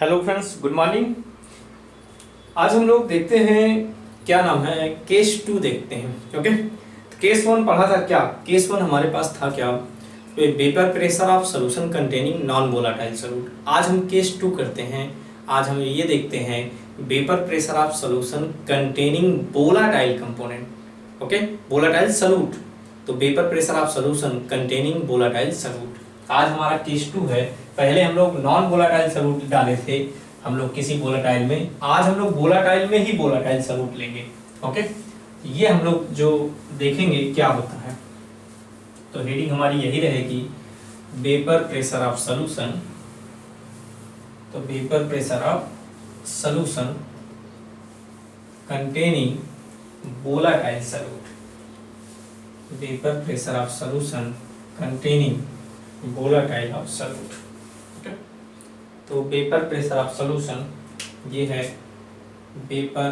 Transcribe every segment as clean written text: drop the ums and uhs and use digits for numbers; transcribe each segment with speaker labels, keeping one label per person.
Speaker 1: Hello friends, good morning. आज हम लोग देखते हैं क्या नाम है, केस 2 देखते हैं। ओके, तो केस 1 पढ़ा था क्या? केस 1 हमारे पास था क्या? Vapour pressure of solution containing non volatile solute. आज हम केस 2 करते हैं। आज हम ये देखते हैं vapour pressure of solution containing volatile component. Okay, volatile solute, तो vapour pressure of solution containing volatile solute आज हमारा केस 2 है। पहले हम लोग नॉन वोलाटाइल सॉल्यूट डाले थे हम लोग किसी वोलाटाइल में, आज हम लोग वोलाटाइल में ही वोलाटाइल सॉल्यूट लेंगे। ओके, ये हम लोग जो देखेंगे क्या होता है, तो हेडिंग हमारी यही रहेगी, वेपर प्रेशर ऑफ सॉल्यूशन। तो vapour pressure of solution containing volatile solute, vapour pressure of solution containing volatile of solute. तो वेपर प्रेशर ऑफ सॉल्यूशन ये है vapour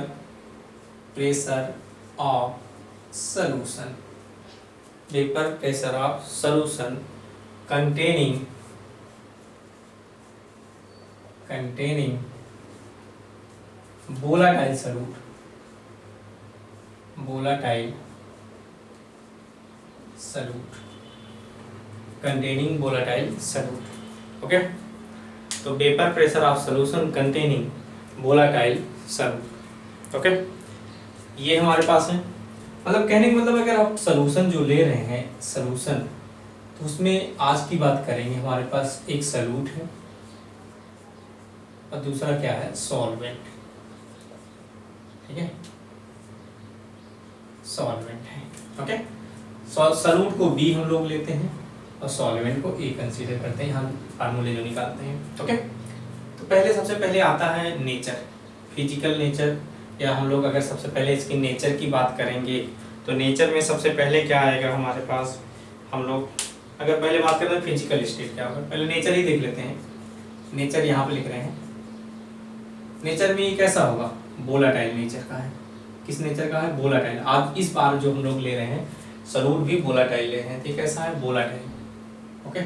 Speaker 1: pressure of solution, vapour pressure of solution containing volatile solute, volatile solute containing volatile solute. Okay, तो vapour pressure of solution containing volatile solute. Okay, ये हमारे पास है। मतलब कहने का मतलब अगर आप सॉल्यूशन जो ले रहे हैं सॉल्यूशन, तो उसमें आज की बात करेंगे, हमारे पास एक सॉल्यूट है और दूसरा क्या है, सॉल्वेंट। ठीक है, सॉल्वेंट है। ओके, सॉल्यूट को बी हम लोग लेते हैं और सॉल्वेंट को ए कंसीडर करते हैं, हम फार्मूले जो निकालते हैं। ओके, तो पहले सबसे पहले आता है नेचर, फिजिकल नेचर, या हम लोग अगर सबसे पहले इसकी नेचर की बात करेंगे तो नेचर में सबसे पहले क्या आएगा हमारे पास, हम लोग अगर पहले बात करें तो फिजिकल स्टेट क्या होगा, पहले नेचर ही देख लेते हैं। नेचर यहाँ पे लिख रहे हैं, नेचर में कैसा होगा, वोलाटाइल नेचर का है। किस नेचर का है, वोलाटाइल। आज इस बार जो हम लोग ले रहे हैं सॉल्यूट भी वोलाटाइल ले रहे हैं, तो कैसा है, वोलाटाइल। Okay,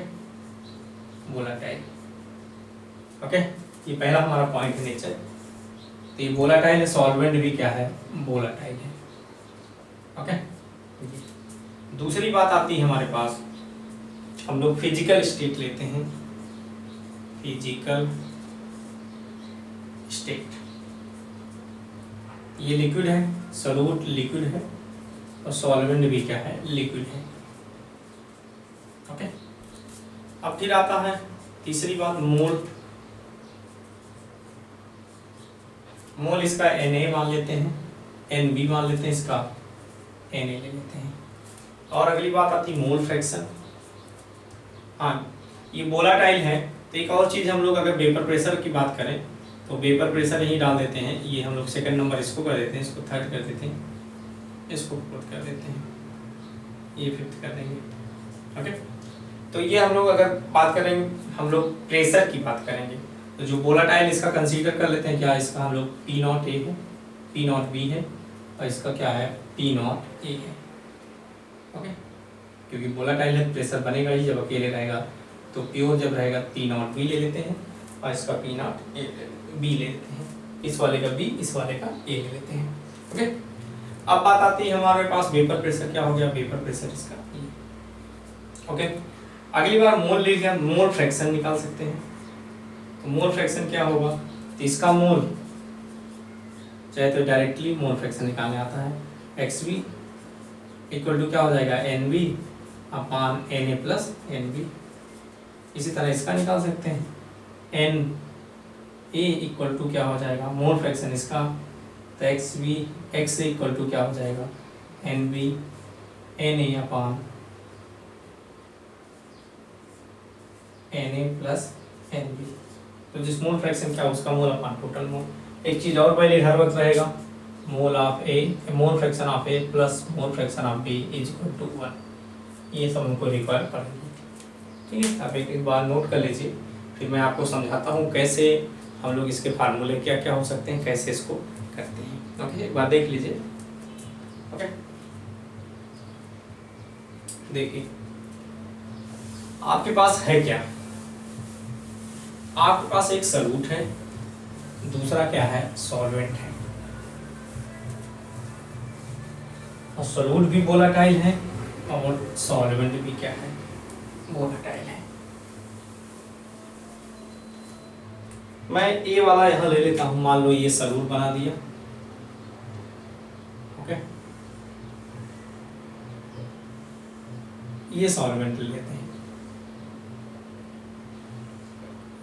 Speaker 1: volatile. ओके, ये पहला हमारा पॉइंट है नेचर। तो ये वोलाटाइल है, सॉल्वेंट भी क्या है, वोलाटाइल है। ओके, दूसरी बात आती है हमारे पास, हम लोग फिजिकल स्टेट लेते हैं, फिजिकल स्टेट। ये लिक्विड है, सॉल्यूट लिक्विड है और सॉल्वेंट भी क्या है, लिक्विड है। ओके, अब फिर आता है तीसरी बात, मोल। मोल इसका Na मान लेते हैं, Nb मान लेते हैं, इसका Na ले लेते हैं। और अगली बात आती है मोल फ्रैक्शन। हाँ, ये वोलाटाइल है, तो एक और चीज़ हम लोग अगर वेपर प्रेशर की बात करें तो वेपर प्रेशर यही डाल देते हैं, ये हम लोग सेकंड नंबर इसको कर देते हैं, इसको थर्ड कर देते हैं, इसको फोर्थ कर देते हैं, ये फिफ्थ कर देंगे। ओके, तो ये हम लोग अगर बात करेंगे, हम लोग प्रेशर की बात करेंगे, तो जो वोलाटाइल इसका कंसीडर कर लेते हैं क्या, इसका हम लोग P0 A है, P0 B है और इसका क्या है, P0 A है। ओके, क्योंकि वोलाटाइल है प्रेशर बनेगा ही जब अकेले रहेगा, तो प्योर जब रहेगा P0 B ले लेते हैं और इसका P0 A B ले लेते हैं, इस वाले का B, इस वाले का A ले लेते हैं। ओके, अब बात आती है हमारे पास वेपर प्रेशर क्या हो गया, वेपर प्रेशर इसका E। ओके, अगली बार मोल ले लिया, मोल फ्रैक्शन निकाल सकते हैं। तो मोल फ्रैक्शन क्या होगा, तो इसका मोल चाहे तो डायरेक्टली मोल फ्रैक्शन निकालने आता है, XV इक्वल टू क्या हो जाएगा, NV अपान Na प्लस NB। इसी तरह इसका निकाल सकते हैं, Na इक्वल टू क्या हो जाएगा, मोल फ्रैक्शन इसका, तो XA इक्वल टू क्या हो जाएगा, NB Na अपान Na प्लस NB। तो जिस मोल फ्रैक्शन क्या उसका मोल अपान टोटल मोल। एक चीज और पहले हर वक्त रहेगा, mole of A, mole fraction of A plus mole fraction of B is equal to 1। ये सब हमको रिक्वायर पड़ेगी। ठीक है, आप एक बार नोट कर लीजिए, फिर मैं आपको समझाता हूँ कैसे हम लोग इसके फार्मूले क्या क्या हो सकते हैं, कैसे इसको करते हैं। ओके, एक बार देख लीजिए। ओके, देखिए आपके पास है क्या, आपके पास एक सॉल्यूट है दूसरा क्या है, सॉल्वेंट है। और सोलूट भी वोलेटाइल है और सॉल्वेंट भी क्या है, वोलेटाइल है। मैं ए वाला यहाँ ले लेता हूँ, मान लो ये सलूट बना दिया, ओके। ये सॉल्वेंट ले लेते हैं,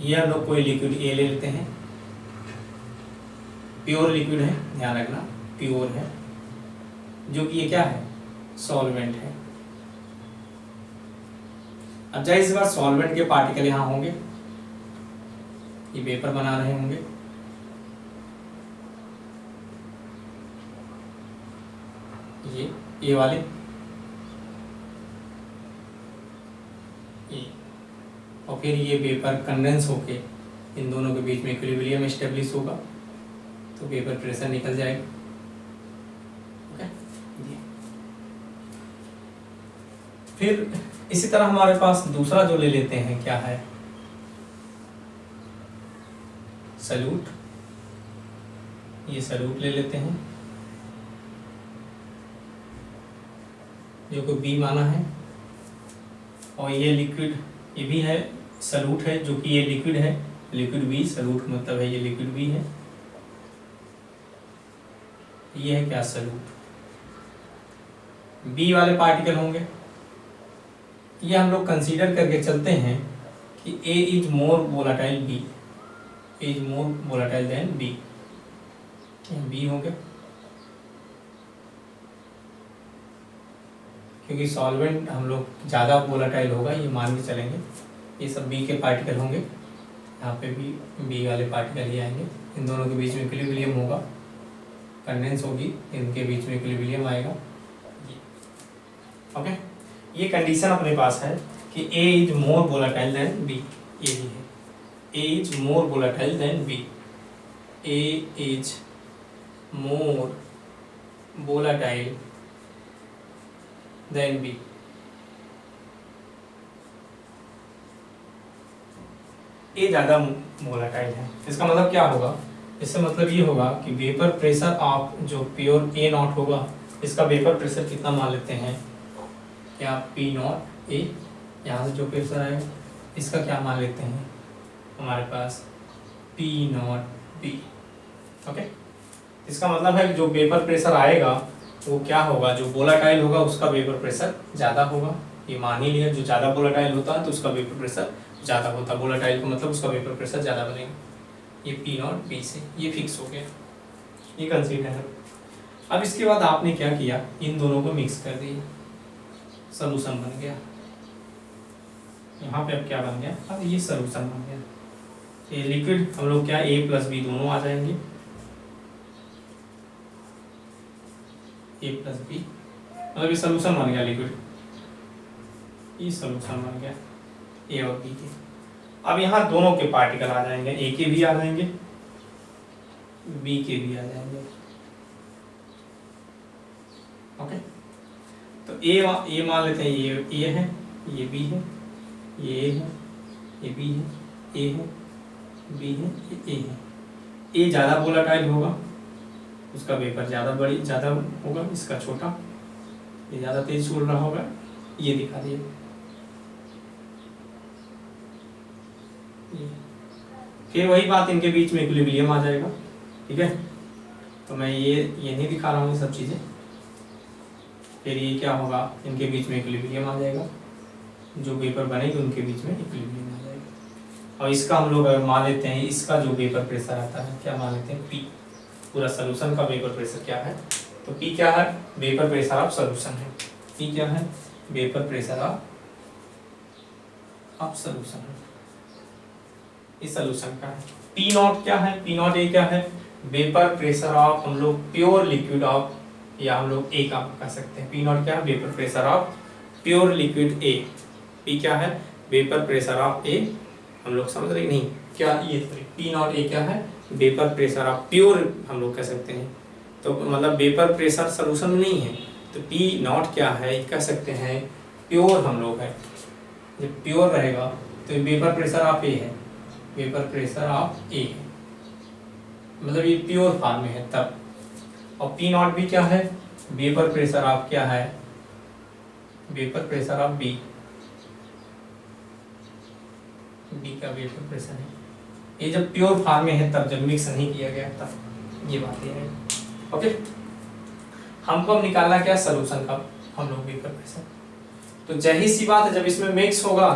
Speaker 1: ये हम लोग कोई लिक्विड ए ले लेते हैं, प्योर लिक्विड है, ध्यान रखना प्योर है, जो कि ये क्या है, सॉल्वेंट है। अब जाहिर सी बात सॉल्वेंट के पार्टिकल यहाँ होंगे, ये वेपर बना रहे होंगे, ये वाले ये, और फिर ये वेपर कंडेंस होके इन दोनों के बीच में इक्विलिब्रियम एस्टेब्लिश होगा, तो वेपर प्रेशर निकल जाएगा, ओके। फिर इसी तरह हमारे पास दूसरा जो ले लेते हैं क्या है, सल्यूट। ये सल्यूट ले लेते हैं, जो को बी माना है, और ये लिक्विड, ये भी है सल्यूट है, जो कि ये लिक्विड है, लिक्विड बी, सल्यूट मतलब है ये लिक्विड बी है, ये है क्या, सल्यूट। बी वाले पार्टिकल होंगे, ये हम लोग कंसीडर करके चलते हैं कि A is more volatile, B is more volatile than B, B होंगे, क्योंकि सॉल्वेंट हम लोग ज़्यादा वोलेटाइल होगा ये मान के चलेंगे, ये सब बी के पार्टिकल होंगे, यहाँ पे भी बी वाले पार्टिकल ही आएंगे, इन दोनों के बीच में इक्विलिब्रियम होगा, कंडेंस होगी, इनके बीच में इक्विलिब्रियम आएगा, ओके। ये कंडीशन अपने पास है कि A is more volatile than B, ये भी है, A is more volatile than B. A is more volatile than B. A ज़्यादा वोलेटाइल है, इसका मतलब क्या होगा, इससे मतलब ये होगा कि वेपर प्रेशर ऑफ जो प्योर A नॉट होगा, इसका वेपर प्रेशर कितना मान लेते हैं, क्या P नॉट A, यहाँ से जो प्रेशर आएगा इसका क्या मान लेते हैं हमारे पास, P नॉट B, ओके। इसका मतलब है कि जो वेपर प्रेशर आएगा वो क्या होगा, जो वोलेटाइल होगा उसका वेपर प्रेशर ज़्यादा होगा, ये मान ही लिया, जो ज़्यादा वोलेटाइल होता है तो उसका वेपर प्रेशर ज़्यादा होता है, वोलेटाइल का मतलब उसका वेपर प्रेशर ज़्यादा बनेगा, ये P नॉट B से ये फिक्स हो गया, ये कंसीडर है। अब इसके बाद आपने क्या किया, इन दोनों को मिक्स कर दिया, सोल्यूशन बन गया, यहाँ पे अब क्या बन गया, अब ये सोल्यूशन बन गया, ये लिक्विड हम लोग क्या A प्लस बी दोनों आ जाएंगे, A प्लस बी मतलब ये सोल्यूशन बन गया लिक्विड, ये सोल्यूशन बन गया A और B के। अब यहाँ दोनों के पार्टिकल आ जाएंगे, A के भी आ जाएंगे, B के भी आ जाएंगे, ओके। तो A मान लेते हैं, ये A है, ये B है, ये A है, ये B है, A है, B है, ये A है। A ज़्यादा वोलेटाइल होगा, उसका वेपर ज़्यादा होगा, इसका छोटा, ये ज़्यादा तेज छोड़ रहा होगा, ये दिखा दिए। फिर वही बात, इनके बीच में इक्विलिब्रियम आ जाएगा, ठीक है। तो मैं ये नहीं दिखा रहा हूँ ये सब चीज़ें, फिर ये क्या होगा, इनके बीच में इक्विलिब्रियम आ जाएगा, जो वेपर बनेगी उनके बीच में इक्विलिब्रियम आ जाएगा। और इसका हम लोग अगर मान लेते हैं, इसका जो वेपर प्रेशर आता है क्या मान लेते हैं, P, पूरा सोल्यूशन का वेपर प्रेशर क्या है, तो P क्या है, वेपर प्रेशर ऑफ सोल्यूशन है, P क्या है, वेपर प्रेशर ऑफ सोल्यूशन है, इस सोल्यूशन का है। P नॉट क्या है, P नॉट A क्या है, वेपर प्रेशर ऑफ हम लोग प्योर लिक्विड ऑफ, या हम लोग A का कह सकते हैं, P नॉट क्या है, vapour pressure of pure liquid A, P क्या है, वेपर प्रेशर ऑफ A, हम लोग समझ रहे नहीं क्या, ये P नॉट A क्या है, वेपर प्रेशर ऑफ प्योर हम लोग कह सकते हैं, तो मतलब वेपर प्रेशर सोल्यूशन में नहीं है, तो P नॉट क्या है, कह सकते हैं प्योर हम लोग है, जब प्योर रहेगा तो वेपर प्रेशर ऑफ A है, वेपर प्रेशर ऑफ A है, मतलब ये प्योर फॉर्म में है तब। और पी नॉट बी क्या है, वेपर प्रेशर ऑफ क्या है, vapour pressure of B, B का वेपर प्रेशर है। ये जब प्योर फॉर्म में है तब, जब मिक्स नहीं किया गया तब ये बात है। ओके, हमको अब निकालना क्या, सोल्यूशन का हम लोग वेपर प्रेशर। तो जाहिर सी बात है जब इसमें मिक्स होगा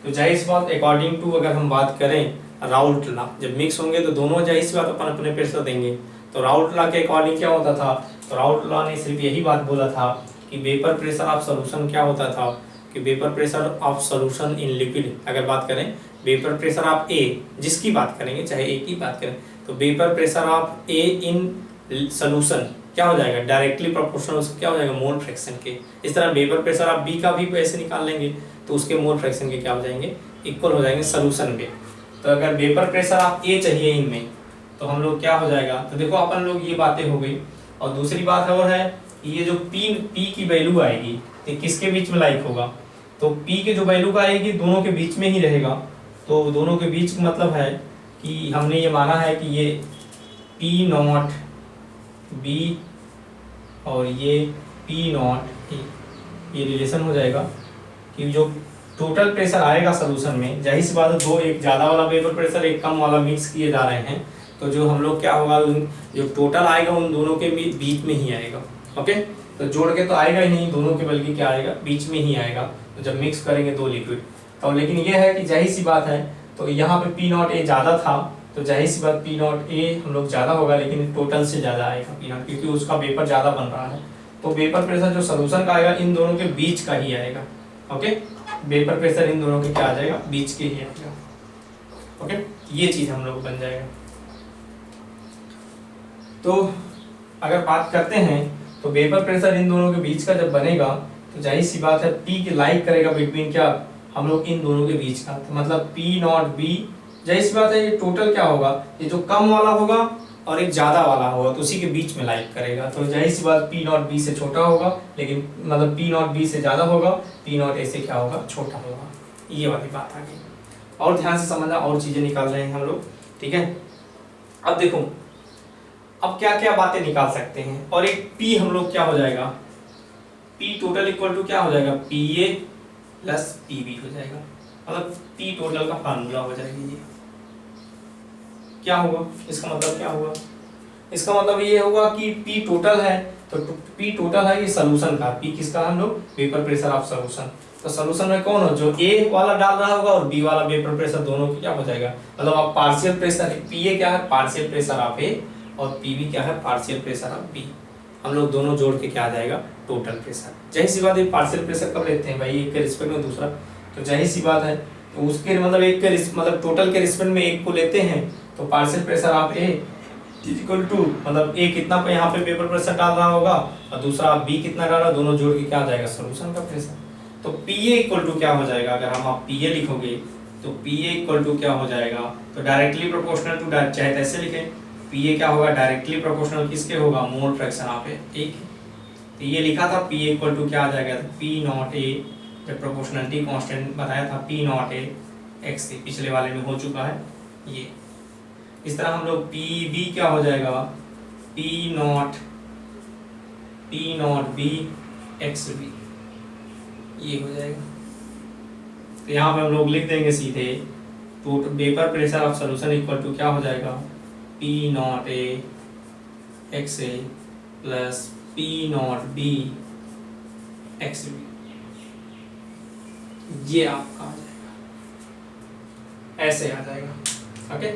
Speaker 1: तो जाहिर सी बात अकॉर्डिंग टू अगर हम बात करें राउल्ट लॉ, जब मिक्स होंगे तो दोनों जाहिर सी बात अपन अपने प्रेशर देंगे। तो राउल्ट लॉ के अकॉर्डिंग क्या होता था, तो राउल्ट लॉ ने सिर्फ यही बात बोला था कि वेपर प्रेशर ऑफ सोल्यूशन क्या होता था, कि vapour pressure of solution in liquid, अगर बात करें वेपर प्रेशर ऑफ ए, जिसकी बात करेंगे चाहे ए की बात करें, तो vapour pressure of A in solution क्या हो जाएगा, डायरेक्टली प्रोपोर्शनल क्या हो जाएगा, मोल फ्रैक्शन के। इस तरह वेपर प्रेशर ऑफ बी का भी ऐसे निकाल लेंगे तो उसके मोल फ्रैक्शन के क्या हो जाएंगे, इक्वल हो जाएंगे सोल्यूशन में। तो अगर वेपर प्रेशर ऑफ ए चाहिए इनमें तो हम लोग क्या हो जाएगा, तो देखो अपन लोग ये बातें हो गई। और दूसरी बात और है ये जो पी की वैल्यू आएगी ये किसके बीच में लाइक होगा, तो पी के जो वैल्यू का आएगी दोनों के बीच में ही रहेगा। तो दोनों के बीच का मतलब है कि हमने ये माना है कि ये पी नॉट बी और ये पी नॉट ए, ये रिलेशन हो जाएगा कि जो टोटल प्रेशर आएगा सोल्यूशन में, जाहिर सी बात है दो, एक ज़्यादा वाला वेपर प्रेशर एक कम वाला मिक्स किए जा रहे हैं, तो जो हम लोग क्या होगा जो टोटल आएगा उन दोनों के बीच में ही आएगा। ओके, तो जोड़ के तो आएगा ही नहीं दोनों के, बल्कि क्या आएगा, बीच में ही आएगा। तो जब मिक्स करेंगे दो लिक्विड तो, लेकिन ये है कि जाहिर सी बात है तो यहाँ पे पी नॉट ए ज़्यादा था तो जाहिर सी बात पी नॉट ए हम लोग ज़्यादा होगा, लेकिन टोटल से ज़्यादा आएगा पी नॉट, क्योंकि उसका वेपर ज़्यादा बन रहा है। तो वेपर प्रेशर जो सोल्यूशन का आएगा इन दोनों के बीच का ही आएगा। ओके, वेपर प्रेशर इन दोनों के क्या आ जाएगा, बीच के ही आएगा। ओके, ये चीज़ हम लोग बन जाएगा। तो अगर बात करते हैं तो वेपर प्रेशर इन दोनों के बीच का जब बनेगा तो जाहिर सी बात है पी के लाइक करेगा बिटवीन क्या, हम लोग इन दोनों के बीच का, तो मतलब पी नॉट बी, जाहिर सी बात है ये टोटल क्या होगा, ये जो कम वाला होगा और एक ज़्यादा वाला होगा तो उसी के बीच में लाइक करेगा। तो जाहिर सी बात पी नॉट बी से छोटा होगा, लेकिन मतलब पी नॉट बी से ज़्यादा होगा, पी नॉट ए से क्या होगा, छोटा होगा। ये वाली बात आ गई। और ध्यान से समझना, और चीज़ें निकाल रहे हैं हम लोग, ठीक है। अब देखो अब क्या क्या बातें निकाल सकते हैं, और एक P हम लोग क्या हो जाएगा, P टोटल इक्वल टू क्या हो जाएगा, PA प्लस PB हो जाएगा, मतलब P टोटल का फार्मूला हो जाएगी। ये क्या होगा, इसका मतलब क्या होगा, इसका मतलब ये होगा कि P टोटल है, तो P टोटल है ये सोल्यूशन का, P किसका, हम लोग वेपर प्रेशर ऑफ सोल्यूशन। तो सोल्यूशन में कौन हो, जो A वाला डाल रहा होगा और B वाला वेपर प्रेशर, दोनों की क्या हो जाएगा, मतलब आप पार्शियल प्रेशर, PA क्या है पार्शियल प्रेशर ऑफ A और PB क्या है पार्शियल प्रेशर ऑफ B, हम लोग दोनों जोड़ के क्या आ जाएगा, टोटल प्रेशर। जाहिर सी बात है पार्शियल प्रेशर कब लेते हैं भाई, एक के रिस्पेक्ट में दूसरा, तो जाहिर सी बात है तो उसके मतलब एक के मतलब टोटल के रिस्पेक्ट में एक को लेते हैं, तो partial pressure of A equal to मतलब A कितना पे यहाँ पे पेपर प्रेशर डाल रहा होगा और दूसरा B कितना डाल रहा, दोनों जोड़ के क्या आ जाएगा, सोल्यूशन का प्रेशर। तो PA इक्वल टू क्या हो जाएगा, अगर हम आप PA लिखोगे तो PA इक्वल टू क्या हो जाएगा, तो डायरेक्टली प्रोपोर्शनल टू, चाहे ऐसे लिखें, PA क्या होगा, डायरेक्टली प्रोपोर्शनल किसके होगा, मोल फ्रैक्शन ऑफ A, ठीक है। तो ये लिखा था PA इक्वल टू क्या आ जाएगा, तो P नॉट A, जब प्रोपोर्शनलिटी कांस्टेंट बताया था P नॉट A x, पिछले वाले में हो चुका है ये। इस तरह हम लोग PB क्या हो जाएगा, P नॉट B XB, ये हो जाएगा। तो यहाँ पे हम लोग लिख देंगे सीधे, total vapour pressure of solution equal to क्या हो जाएगा, P not A XA plus P not B XB, ये आपका आ जाएगा, ऐसे आ जाएगा। ओके,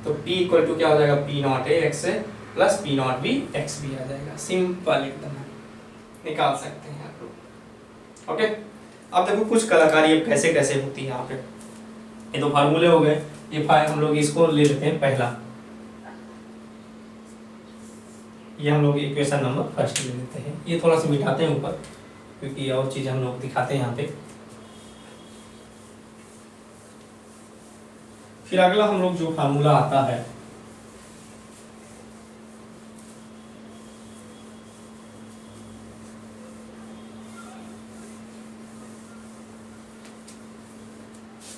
Speaker 1: तो P इक्वल टू क्या हो जाएगा, P not A XA plus P not B XB आ जाएगा। सिंपल एकदम निकाल सकते हैं आप लोग। ओके, अब देखो कुछ कलाकारी अब कैसे कैसे होती है यहाँ पे, ये तो फार्मूले हो गए, ये हम लोग इसको ले लेते हैं पहला, ये हम लोग इक्वेशन नंबर फर्स्ट ले लेते हैं, ये थोड़ा सा मिटाते हैं ऊपर क्योंकि और चीज़ हम लोग दिखाते हैं यहाँ पे। फिर अगला हम लोग जो फार्मूला आता है,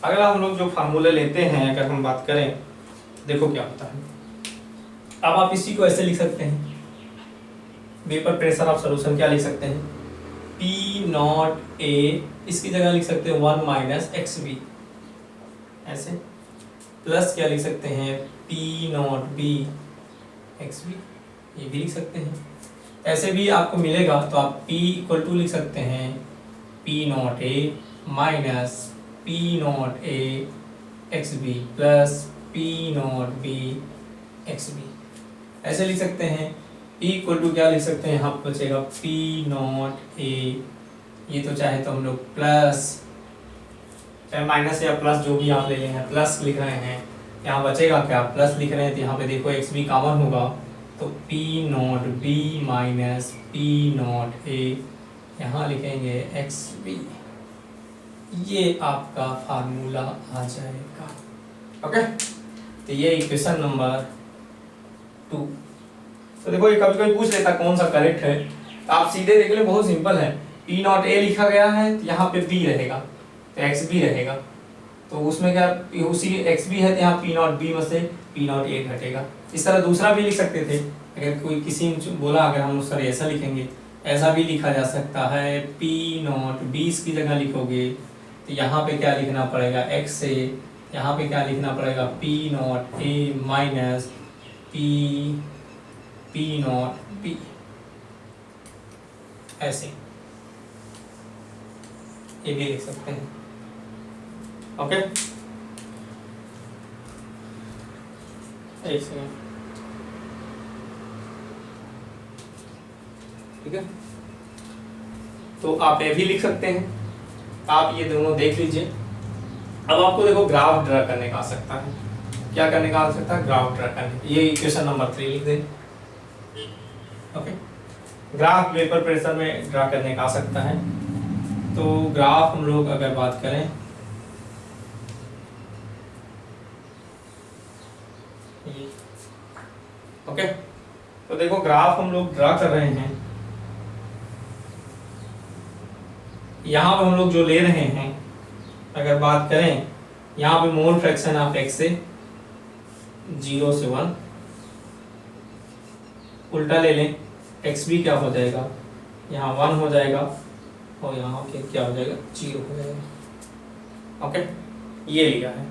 Speaker 1: अगला हम लोग जो फार्मूले लेते हैं, अगर हम बात करें देखो क्या होता है। अब आप इसी को ऐसे लिख सकते हैं, वेपर प्रेशर ऑफ सॉल्यूशन क्या लिख सकते हैं, पी नॉट ए, इसकी जगह लिख सकते हैं 1 माइनस एक्स बी, ऐसे, प्लस क्या लिख सकते हैं, P not B X B, ये भी लिख सकते हैं। ऐसे भी आपको मिलेगा तो आप P इक्वल टू लिख सकते हैं P not A minus P not A X B plus P not B X B, ऐसे लिख सकते हैं। P इक्वल टू क्या लिख सकते हैं, यहाँ पर बचेगा पी नॉट ए, ये तो चाहे तो हम लोग प्लस, चाहे माइनस या प्लस जो भी आप ले लें, प्लस लिख रहे हैं, यहाँ बचेगा क्या, प्लस लिख रहे हैं तो यहाँ पे देखो एक्स बी कॉमन होगा, तो P not B minus P not A, यहाँ लिखेंगे एक्स बी, ये आपका फार्मूला आ जाएगा। ओके, तो ये इक्वेशन नंबर 2। तो देखो ये कभी कभी पूछ लेता कौन सा करेक्ट है, तो आप सीधे देख ले, बहुत सिंपल है। P नॉट A लिखा गया है तो यहाँ पे B रहेगा, तो एक्स बी रहेगा, तो उसमें क्या उसी एक्स बी है तो यहाँ P नॉट B में से P नॉट A घटेगा। इस तरह दूसरा भी लिख सकते थे, अगर कोई किसी ने बोला अगर हम सर ऐसा लिखेंगे, ऐसा भी लिखा जा सकता है, P नॉट B की जगह लिखोगे तो यहाँ पे क्या लिखना पड़ेगा, x से, यहाँ पे क्या लिखना पड़ेगा, P not A minus P not B, ऐसे ये भी लिख सकते हैं। ओके, एक सेकंड, ठीक है, तो आप ये भी लिख सकते हैं, आप ये दोनों देख लीजिए। अब आपको देखो ग्राफ ड्रा करने का आ सकता है, क्या करने का आ सकता है, ग्राफ ड्रा करने, ये इक्वेशन नंबर 3 लिख दें। ओके, ग्राफ वेपर प्रेशर में ड्रा करने का आ सकता है। तो ग्राफ हम लोग अगर बात करें, ओके, तो देखो ग्राफ हम लोग ड्रा कर रहे हैं, यहाँ पे हम लोग जो ले रहे हैं, अगर बात करें यहाँ पे मोल फ्रैक्शन ऑफ x से 0 से 1, उल्टा ले लें, एक्स भी क्या हो जाएगा, यहाँ 1 हो जाएगा और यहाँ क्या हो जाएगा, 0 हो जाएगा। ओके, ये लिया है,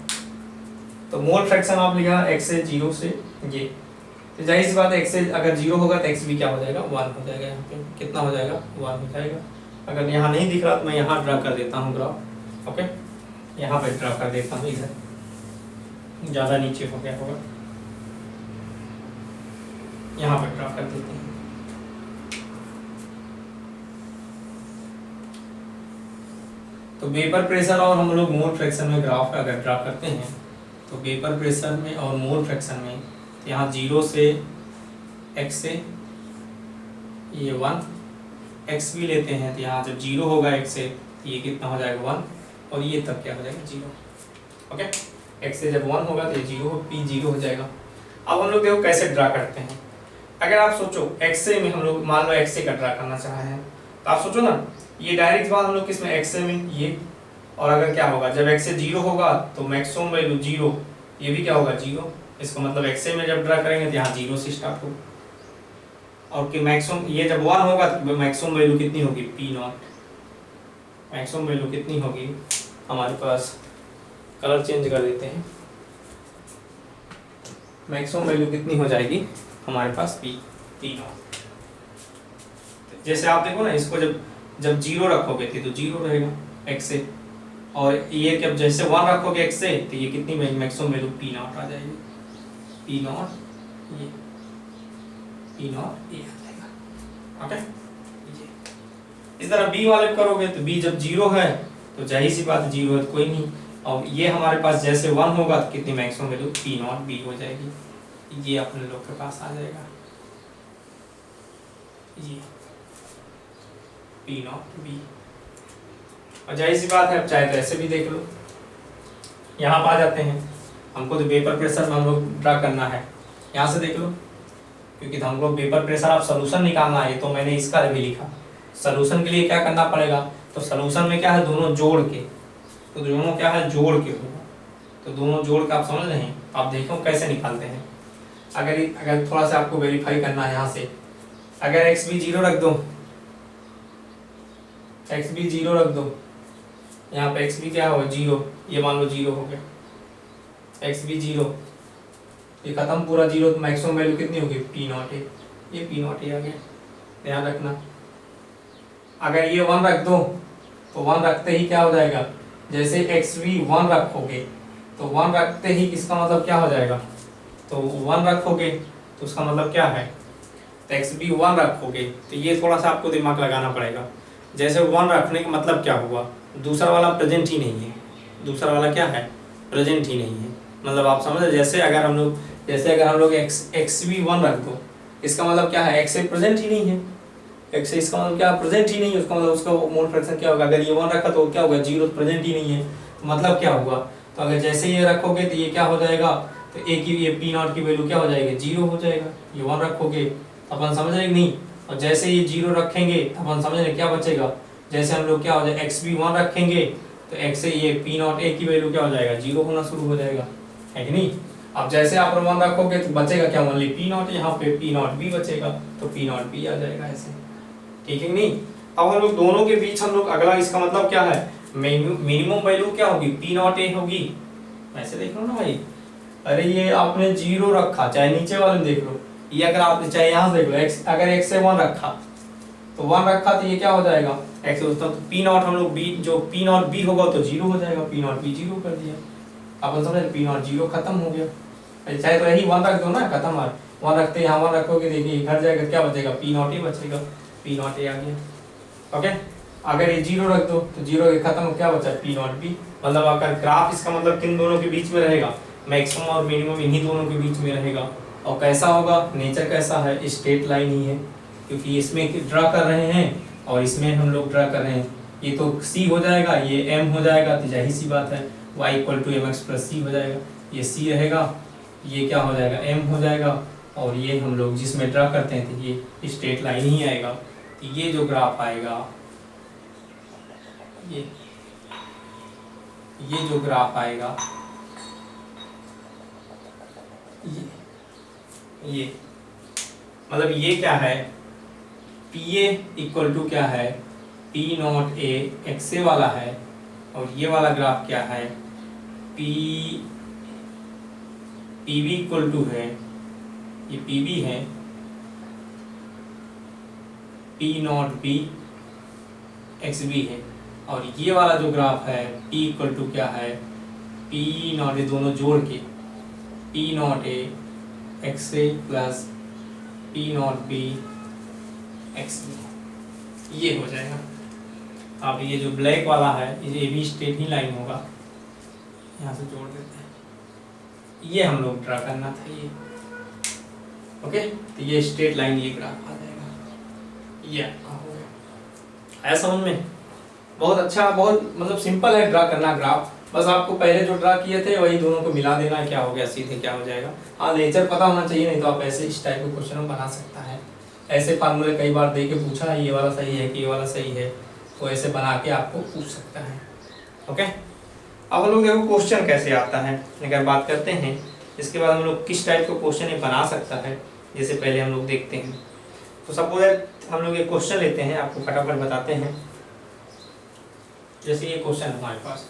Speaker 1: तो मोल फ्रैक्शन आप लिखा x से 0 से ये, तो जाहिर सी बात है x से अगर 0 होगा तो x भी क्या हो जाएगा, 1 हो जाएगा, यहाँ पे कितना हो जाएगा, 1 हो जाएगा। अगर यहाँ नहीं दिख रहा तो मैं यहाँ ड्रा कर देता हूँ ग्राफ। ओके, यहाँ पे ड्रा कर देता हूँ, इधर ज़्यादा नीचे हो गया होगा, यहाँ पे ड्रा कर देते हैं। तो वेपर प्रेशर और हम लोग मोल फ्रैक्शन में ग्राफ अगर ड्रा करते हैं, तो वेपर प्रेशर में और मोल फ्रैक्शन में यहाँ 0 से x से ये 1, x भी लेते हैं तो यहाँ जब 0 होगा x से तो ये कितना हो जाएगा, 1, और ये तब क्या हो जाएगा, 0। ओके, x से जब 1 होगा तो ये 0, p 0 हो जाएगा। अब हम लोग देखो कैसे ड्रा करते हैं। अगर आप सोचो x से में हम लोग मान लो x से का ड्रा करना चाह रहे हैं, तो आप सोचो ना, ये डायरेक्ट बात हम लोग किसमें, x से में ये, और अगर क्या होगा जब x से 0 होगा तो मैक्सिमम वैल्यू 0, ये भी क्या होगा 0, इसका मतलब x से में जब ड्रा करेंगे तो यहाँ 0 से स्टार्ट होगा, और कि मैक्सिमम ये जब 1 होगा तो मैक्सिमम वैल्यू कितनी होगी, p नॉट, मैक्सिमम वैल्यू कितनी होगी हमारे पास, कलर चेंज कर देते हैं, मैक्सिमम वैल्यू कितनी हो जाएगी हमारे पास, p नॉट। जैसे आप देखो ना, इसको जब 0 रखोगे तो 0 रहेगा x से, और ये जब जैसे 1 रखोगे x से तो ये कितनी मैक्सिमम वैल्यू p नॉट आ जाएगी, p नॉट ये p नॉट ये आ जाएगा। ओके, इस तरह b वाले करोगे तो b जब 0 है तो जाहिर सी बात 0 है तो कोई नहीं, और ये हमारे पास जैसे 1 होगा तो कितनी maximum value p not b हो जाएगी, ये अपने लोग के पास आ जाएगा, ये p नॉट b। और जाहिर सी बात है, अब चाहे तो ऐसे भी देख लो, यहाँ पर आ जाते हैं, हमको तो वेपर प्रेशर में हम लोग ड्रा करना है, यहाँ से देख लो, क्योंकि हमको वेपर प्रेशर ऑफ सॉल्यूशन निकालना है, तो मैंने इसका भी लिखा। सॉल्यूशन के लिए क्या करना पड़ेगा, तो सॉल्यूशन में क्या है, दोनों जोड़ के, तो दोनों क्या है, जोड़ के होगा, तो दोनों जोड़ के आप समझ रहे हैं, आप देखो कैसे निकालते हैं। अगर थोड़ा सा आपको वेरीफाई करना है यहाँ से, अगर एक्स भी जीरो रख दो, एक्स भी जीरो रख दो, यहाँ पे एक्स भी क्या हो जीरो, ये मान लो जीरो हो गया, एक्स भी जीरो, ये खत्म पूरा जीरो, तो मैक्सिमम वैल्यू कितनी होगी पी नॉट ए, ये पी नॉट ए आ गया, ध्यान रखना। अगर ये वन रख दो तो वन रखते ही क्या हो जाएगा, जैसे एक्स भी वन रखोगे तो वन रखते ही इसका मतलब क्या हो जाएगा, तो वन रखोगे तो उसका मतलब क्या है, तो एक्स भी वन रखोगे, तो ये थोड़ा सा आपको दिमाग लगाना पड़ेगा। जैसे वन रखने का मतलब क्या हुआ, दूसरा वाला प्रेजेंट ही नहीं है, दूसरा वाला क्या है प्रेजेंट ही नहीं है, मतलब आप समझ, जैसे अगर हम लोग एक्स भी वन रख दो, इसका मतलब क्या है एक्स प्रेजेंट ही नहीं है, एक्स इसका मतलब क्या प्रेजेंट ही नहीं है, उसका मतलब उसका मोल फ्रैक्शन क्या होगा, अगर ये वन रखा तो क्या होगा जीरो, प्रेजेंट ही नहीं है, तो मतलब क्या हुआ, तो अगर जैसे ये रखोगे तो ये क्या हो जाएगा, तो ए की ये पी नॉट की वैल्यू क्या हो जाएगी जीरो हो जाएगा, ये वन रखोगे तो अपन समझ रहे नहीं, और जैसे ये जीरो रखेंगे तो अपन समझ रहे क्या बचेगा, जैसे हम लोग क्या हो जाए एक्स भी वन रखेंगे तो एक्स से ये पी नॉट ए की वैल्यू क्या हो जाएगा जीरो होना शुरू हो जाएगा, है कि नहीं। अब जैसे आप वन रखोगे तो बचेगा क्या, ओनली पी नॉट, यहाँ पे पी नॉट बी बचेगा, तो पी नॉट बी आ जाएगा ऐसे, ठीक है नहीं। अब हम लोग दोनों के बीच हम लोग अगला, इसका मतलब क्या है, मिनिमम वैल्यू क्या होगी पी नॉट ए होगी, ऐसे देख लो ना भाई, अरे ये आपने जीरो रखा, चाहे नीचे वाले में देख लो, ये अगर आपने चाहे यहाँ से देख लो, एक्स अगर एक्स से वन रखा तो वन रखा तो ये क्या हो जाएगा एक्स, तो पी नॉट हम लोग बी, जो पी नॉट बी होगा तो जीरो हो जाएगा, पी नॉट बी जीरो कर दिया, अपन समझ पी नॉट जीरो खत्म हो गया, चाहे तो यही वन रख दो ना, खत्म, और वन रखते यहाँ वन रखोगे देखिए घर जाएगा, क्या बचेगा पी नॉट ही बचेगा, पी नॉट ए आ गया, ओके। अगर ये जीरो रख दो तो जीरो के खत्म, क्या बचा पी नॉट बी, मतलब अगर ग्राफ इसका मतलब किन दोनों के बीच में रहेगा, मैक्सिमम और मिनिमम इन्हीं दोनों के बीच में रहेगा, और कैसा होगा, नेचर कैसा है स्ट्रेट लाइन ही है, क्योंकि इसमें ड्रा कर रहे हैं और इसमें हम लोग ड्रा कर रहे हैं, ये तो c हो जाएगा, ये m हो जाएगा, तो जाहिर सी बात है y equal to M X plus C हो जाएगा, ये c रहेगा, ये क्या हो जाएगा m हो जाएगा, और ये हम लोग जिसमें ड्रा करते हैं तो ये स्ट्रेट लाइन ही आएगा, तो ये जो ग्राफ आएगा, ये जो ग्राफ आएगा, ये मतलब ये क्या है, पी ए इक्वल टू क्या है पी नॉट ए, एक्स ए वाला है, और ये वाला ग्राफ क्या है पी बी इक्वल टू है, ये पी बी है, P not B X B है, और ये वाला जो ग्राफ है पी इक्वल टू क्या है पी नॉट ए, दोनों जोड़ के P not A X A plus P not B X B, ये हो जाएगा। अब ये जो ब्लैक वाला है ये भी स्ट्रेट ही लाइन होगा, यहाँ से जोड़ देते हैं, ये हम लोग ड्रा करना था ये, ओके, तो ये स्ट्रेट लाइन, ये ग्राफ आ जाएगा, ये आपका हो गया, आया समझ में, बहुत अच्छा, बहुत मतलब सिंपल है ड्रा करना ग्राफ, बस आपको पहले जो ड्रा किए थे वही दोनों को मिला देना, क्या हो गया सीधे क्या हो जाएगा। हाँ नेचर पता होना चाहिए, नहीं तो आप ऐसे इस टाइप के क्वेश्चन बना सकता है, ऐसे फार्मूले कई बार दे के पूछा है ये वाला सही है कि ये वाला सही है, तो ऐसे बना के आपको पूछ सकता है, ओके। अब हम लोग देखो क्वेश्चन कैसे आता है, अगर बात करते हैं इसके बाद हम लोग किस टाइप का क्वेश्चन ये बना सकता है, जैसे पहले हम लोग देखते हैं, तो सपोज हम लोग एक क्वेश्चन लेते हैं, आपको फटाफट बताते हैं, जैसे ये क्वेश्चन है हमारे पास,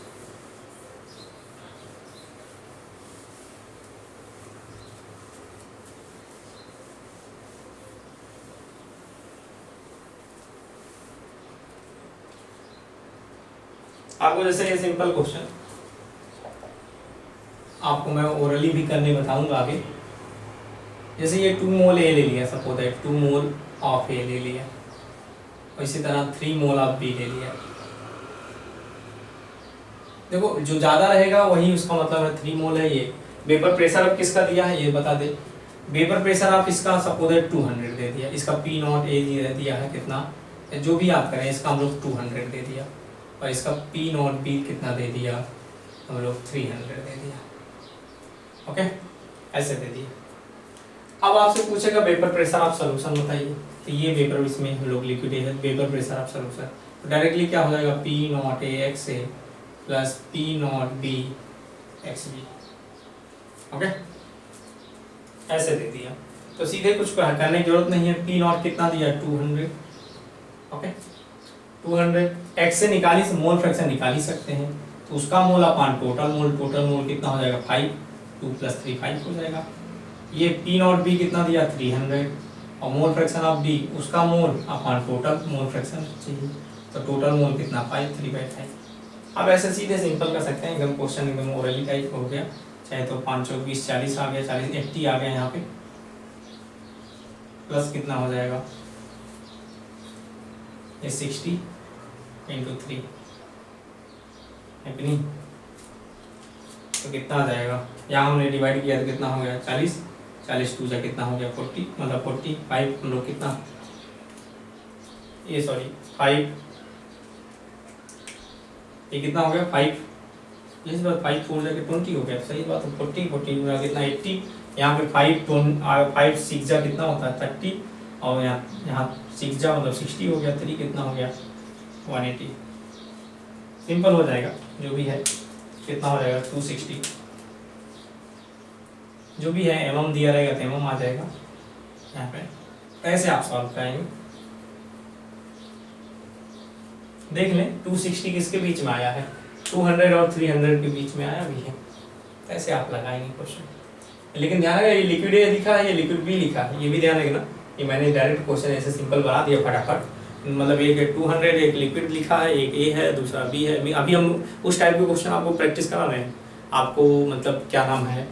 Speaker 1: आपको जैसे ये सिंपल क्वेश्चन आपको मैं ओरली भी करने बताऊंगा आगे, जैसे ये 2 मोल ए ले लिया, सपोज है 2 मोल ऑफ ए ले लिया, और इसी तरह 3 मोल ऑफ बी ले लिया, देखो जो ज़्यादा रहेगा वही उसका मतलब है 3 मोल है, ये वेपर प्रेशर अब किसका दिया है ये बता दे, वेपर प्रेशर आप इसका सपोज है 200 दे दिया, इसका पी नॉट ए दिया है कितना, जो भी आप करें इसका हम लोग 200 दे दिया, और इसका पी नॉट बी कितना दे दिया हम लोग 300 दे दिया, ओके, ऐसे दे दिया। अब आपसे पूछेगा वेपर प्रेशर आप सोल्यूशन बताइए, तो ये वेपर इसमें हम लोग लिक्विड है, वेपर प्रेशर आप सोल्यूशन, तो डायरेक्टली क्या हो जाएगा P not A X A plus P not B X B, okay. ऐसे दे दिया, तो सीधे कुछ करने की जरूरत नहीं है। पी नॉट कितना दिया 200, ओके 200 एक्स से निकाली से मोल फ्रैक्शन निकाल ही सकते हैं, तो उसका मोल अपान टोटल मोल कितना हो जाएगा 5, 2 + 3 5 हो जाएगा। ये पी नॉट बी कितना दिया 300 और मोल फ्रैक्शन ऑफ बी उसका मोल अपान टोटल मोल फ्रैक्शन चाहिए, तो टोटल मोल कितना 5 3/5। अब ऐसे सीधे सिंपल कर सकते हैं, एकदम क्वेश्चन एकदम ओरली टाइप हो गया, चाहे तो 5 × 20 40 आ गया, 40 80 आ गया यहाँ पे, प्लस कितना हो जाएगा ये 60 × 3 है कि नहीं, तो कितना आ जाएगा, यहाँ हमने डिवाइड किया तो कितना हो गया 40, 40 2 कितना हो गया 40, मतलब 45 हम लोग कितना ये सॉरी 5 ये कितना हो गया 5, इस बार 5 4 20 हो गया, सही बात है 40 40 कितना 80, यहाँ पे 5 6 कितना होता है 30 और यहाँ 6 मतलब 60 हो गया, 3 कितना हो गया 180। सिंपल हो जाएगा जो भी है, कितना हो जाएगा 260, जो भी है एमएम दिया रहेगा तो एमएम आ जाएगा यहाँ पे। ऐसे आप सॉल्व करेंगे, देख लें 260 किसके बीच में आया है, 200 और 300 के बीच में आया भी है, ऐसे आप लगाएंगे क्वेश्चन। लेकिन ध्यान रखिए ये लिक्विड ए लिखा है, ये लिक्विड बी लिखा है, ये भी ध्यान रखना, ये मैंने डायरेक्ट क्वेश्चन ऐसे सिंपल बना दिया फटाफट, मतलब एक 200 एक लिक्विड लिखा है, एक ए है दूसरा बी है। अभी हम उस टाइप के क्वेश्चन आपको प्रैक्टिस करा रहे हैं, आपको मतलब क्या नाम है,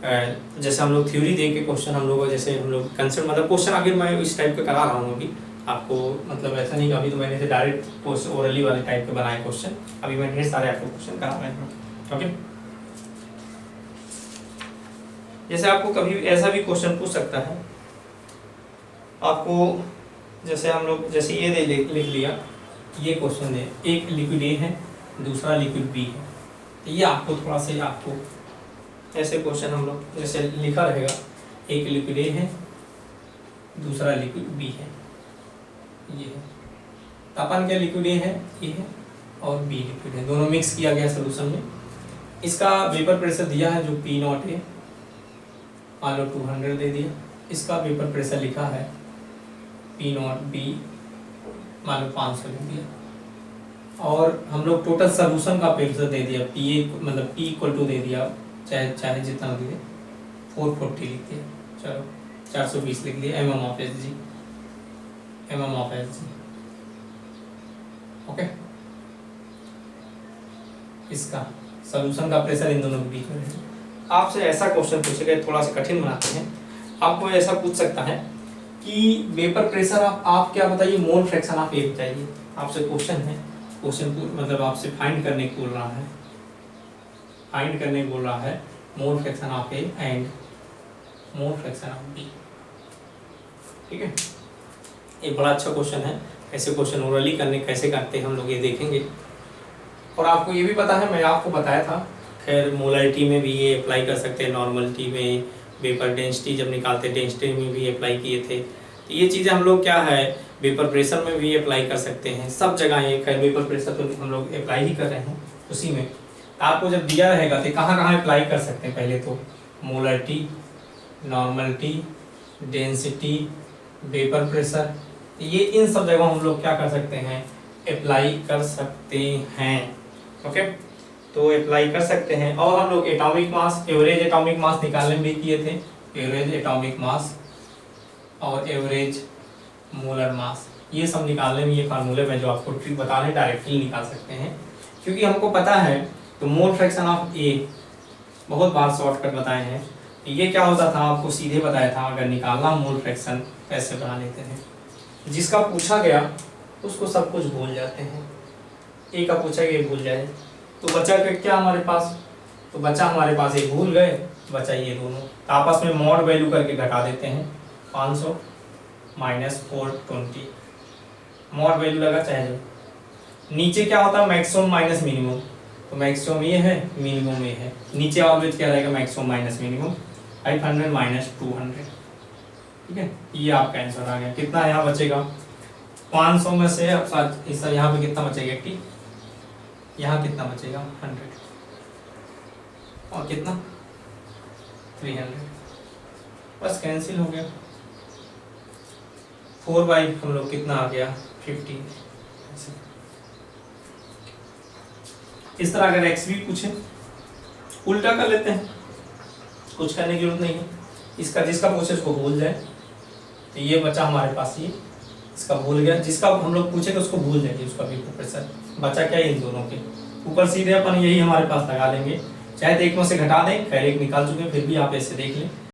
Speaker 1: जैसे हम लोग थ्योरी दे के क्वेश्चन हम लोग जैसे हम लोग कंसेप्ट मतलब क्वेश्चन आगे मैं इस टाइप के करा रहा हूँ अभी आपको, मतलब ऐसा नहीं कि अभी तो मैंने से डायरेक्ट क्वेश्चन ओरली वाले टाइप के बनाए क्वेश्चन, अभी मैं ढेर सारे आपको क्वेश्चन करा रहे हैं, ओके। जैसे आपको कभी ऐसा भी क्वेश्चन पूछ सकता है आपको, जैसे हम लोग जैसे ये दे लिख लिया, ये क्वेश्चन है, एक लिक्विड ए है दूसरा लिक्विड बी है, तो ये आपको थोड़ा सा आपको ऐसे क्वेश्चन हम लोग जैसे लिखा रहेगा, एक लिक्विड ए है दूसरा लिक्विड बी है, ये है तो अपन क्या लिक्विड ए है और बी लिक्विड है, दोनों मिक्स किया गया सोल्यूशन में। इसका वेपर प्रेशर दिया है जो पी नॉट है, मान लो 200 दे दिया, इसका वेपर प्रेशर लिखा है पी नॉट बी मान लो 500 दे दिया, और हम लोग टोटल सोल्यूशन का प्रेशर दे दिया पी ए मतलब पी इक्वल टू दे दिया, चाहे जितना दे दे 440 लिख दिया, चलो 420 लिख दिया, M of S G okay. इसका सोल्यूशन का प्रेशर इन दोनों के बीच में है। आपसे ऐसा क्वेश्चन पूछेगा, थोड़ा सा कठिन बनाते हैं, आपको ऐसा पूछ सकता है कि वेपर प्रेशर आप क्या बताइए, मोल फ्रैक्शन आप ये बताइए, आपसे क्वेश्चन है, क्वेश्चन मतलब आपसे फाइंड करने को बोल रहा है, mole fraction of A and mole fraction of B, ठीक है। ये बड़ा अच्छा क्वेश्चन है, ऐसे क्वेश्चन ओरली करने कैसे करते हैं हम लोग ये देखेंगे। और आपको ये भी पता है, मैं आपको बताया था, खैर मोलारिटी में भी ये अप्लाई कर सकते हैं, नॉर्मलिटी में वेपर डेंसिटी जब निकालते डेंसिटी में भी अप्लाई किए थे, तो ये चीज़ें हम लोग क्या है वेपर प्रेशर में भी अप्लाई कर सकते हैं, सब जगह ये खैर वेपर प्रेशर तो हम लोग अप्लाई ही कर रहे हैं उसी में। आपको जब दिया रहेगा तो कहाँ अप्लाई कर सकते हैं, पहले तो molarity, normality, density, vapour pressure, ये इन सब जगह हम लोग क्या कर सकते हैं अप्लाई कर सकते हैं, ओके। तो अप्लाई कर सकते हैं। और हम लोग atomic mass, average atomic mass निकालने भी किए थे, एवरेज एटॉमिक मास और एवरेज मोलर मास, ये सब निकालने में ये फार्मूले में जो आपको ट्रिक बता रहे हैं डायरेक्टली निकाल सकते हैं, क्योंकि हमको पता है। तो मोल फ्रैक्शन ऑफ ए बहुत बार शॉर्टकट बताए हैं, ये क्या होता था आपको सीधे बताया था, अगर निकालना मोल फ्रैक्शन कैसे बना लेते हैं, जिसका पूछा गया उसको सब कुछ भूल जाते हैं, ए का पूछा गया भूल जाए, तो बचा क्या हमारे पास, तो बचा हमारे पास ये भूल गए, बचा ये दोनों, तो आपस में मॉड वैल्यू करके घटा देते हैं, 500 माइनस 420 मॉड वैल्यू लगा, चाहे जो नीचे क्या होता है मैक्सिमम माइनस मिनिमम, तो मैक्सिमम ये है मिनिमम ये है, नीचे ऑलवेज क्या रहेगा मैक्सिमम माइनस मिनिमम, 500 माइनस 200, ठीक है। ये आपका आंसर आ गया। कितना यहाँ बचेगा 500 में से इस यहाँ पे कितना बचेगा 80, यहाँ कितना बचेगा 100 और कितना 300, बस कैंसिल हो गया। 4/, हम लोग कितना आ गया 15। इस तरह अगर एक्स भी पूछे उल्टा कर लेते हैं, कुछ करने की जरूरत नहीं है। इसका जिसका पूछे उसको भूल जाए, तो ये बचा हमारे पास, ये इसका भूल गया, जिसका हम लोग पूछेंगे उसको भूल जाएंगे, उसका भी प्रेशर बचा क्या इन दोनों के ऊपर, सीधे अपन यही हमारे पास लगा लेंगे। चाहे तो एक में से घटा दें, खैर एक निकाल चुके हैं, फिर भी आप ऐसे देख लें